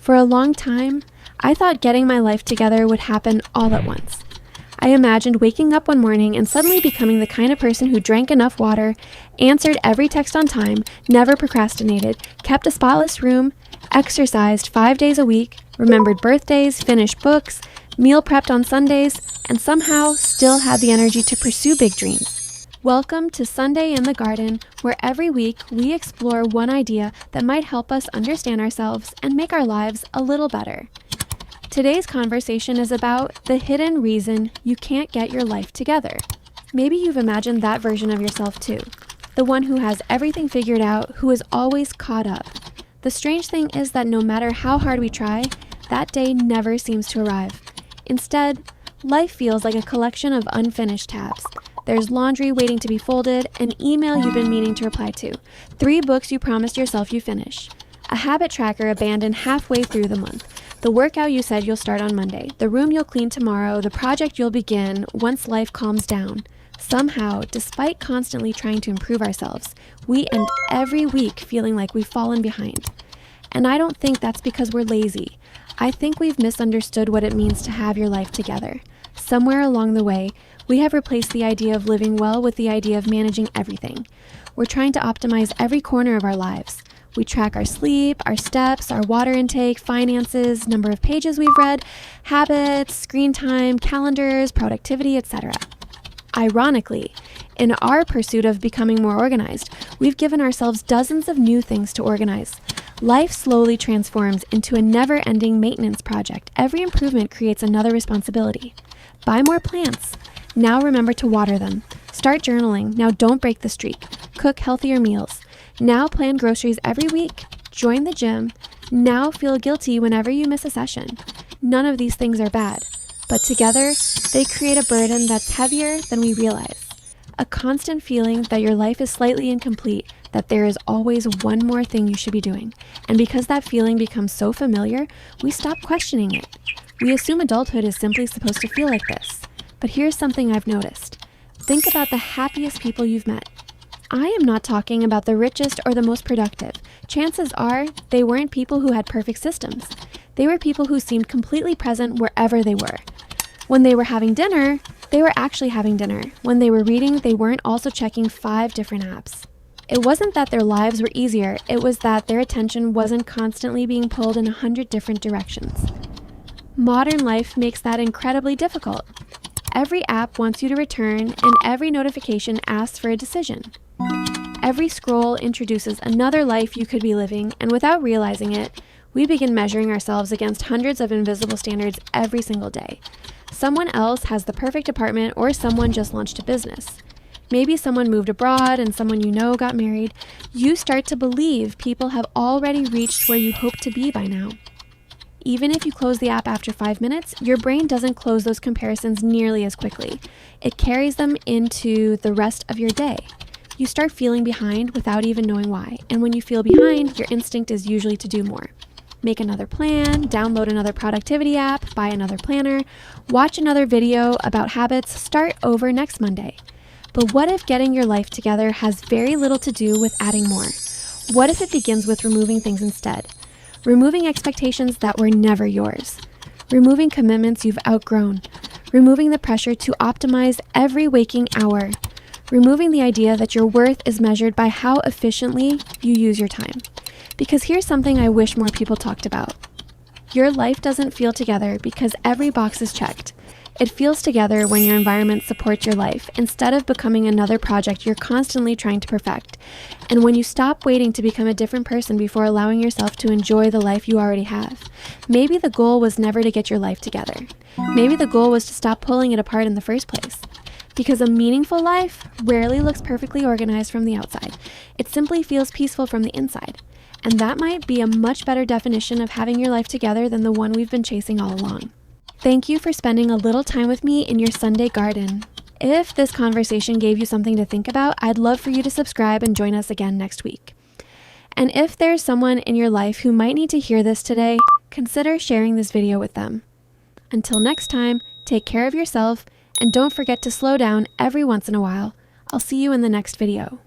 For a long time, I thought getting my life together would happen all at once. I imagined waking up one morning and suddenly becoming the kind of person who drank enough water, answered every text on time, never procrastinated, kept a spotless room, exercised 5 days a week, remembered birthdays, finished books, meal prepped on Sundays, and somehow still had the energy to pursue big dreams. Welcome to Sunday in the Garden, where every week we explore one idea that might help us understand ourselves and make our lives a little better. Today's conversation is about the hidden reason you can't get your life together. Maybe you've imagined that version of yourself too. The one who has everything figured out, who is always caught up. The strange thing is that no matter how hard we try, that day never seems to arrive. Instead, life feels like a collection of unfinished tabs. There's laundry waiting to be folded, an email you've been meaning to reply to, 3 books you promised yourself you finish, a habit tracker abandoned halfway through the month, the workout you said you'll start on Monday, the room you'll clean tomorrow, the project you'll begin once life calms down. Somehow, despite constantly trying to improve ourselves, we end every week feeling like we've fallen behind. And I don't think that's because we're lazy. I think we've misunderstood what it means to have your life together. Somewhere along the way, we have replaced the idea of living well with the idea of managing everything. We're trying to optimize every corner of our lives. We track our sleep, our steps, our water intake, finances, number of pages we've read, habits, screen time, calendars, productivity, etc. Ironically, in our pursuit of becoming more organized, we've given ourselves dozens of new things to organize. Life slowly transforms into a never-ending maintenance project. Every improvement creates another responsibility. Buy more plants. Now remember to water them. Start journaling. Now don't break the streak. Cook healthier meals. Now plan groceries every week. Join the gym. Now feel guilty whenever you miss a session. None of these things are bad, but together they create a burden that's heavier than we realize. A constant feeling that your life is slightly incomplete, that there is always one more thing you should be doing. And because that feeling becomes so familiar, we stop questioning it. We assume adulthood is simply supposed to feel like this. But here's something I've noticed. Think about the happiest people you've met. I am not talking about the richest or the most productive. Chances are they weren't people who had perfect systems. They were people who seemed completely present wherever they were. When they were having dinner, they were actually having dinner. When they were reading, they weren't also checking 5 different apps. It wasn't that their lives were easier, it was that their attention wasn't constantly being pulled in 100 different directions. Modern life makes that incredibly difficult. Every app wants you to return, and every notification asks for a decision. Every scroll introduces another life you could be living, and without realizing it, we begin measuring ourselves against hundreds of invisible standards every single day. Someone else has the perfect apartment, or someone just launched a business. Maybe someone moved abroad and someone you know got married. You start to believe people have already reached where you hope to be by now. Even if you close the app after 5 minutes, your brain doesn't close those comparisons nearly as quickly. It carries them into the rest of your day. You start feeling behind without even knowing why. And when you feel behind, your instinct is usually to do more. Make another plan, download another productivity app, buy another planner, watch another video about habits, start over next Monday. But what if getting your life together has very little to do with adding more? What if it begins with removing things instead? Removing expectations that were never yours. Removing commitments you've outgrown. Removing the pressure to optimize every waking hour. Removing the idea that your worth is measured by how efficiently you use your time. Because here's something I wish more people talked about. Your life doesn't feel together because every box is checked. It feels together when your environment supports your life, instead of becoming another project you're constantly trying to perfect. And when you stop waiting to become a different person before allowing yourself to enjoy the life you already have. Maybe the goal was never to get your life together. Maybe the goal was to stop pulling it apart in the first place. Because a meaningful life rarely looks perfectly organized from the outside. It simply feels peaceful from the inside. And that might be a much better definition of having your life together than the one we've been chasing all along. Thank you for spending a little time with me in your Sunday garden. If this conversation gave you something to think about, I'd love for you to subscribe and join us again next week. And if there's someone in your life who might need to hear this today, consider sharing this video with them. Until next time, take care of yourself and don't forget to slow down every once in a while. I'll see you in the next video.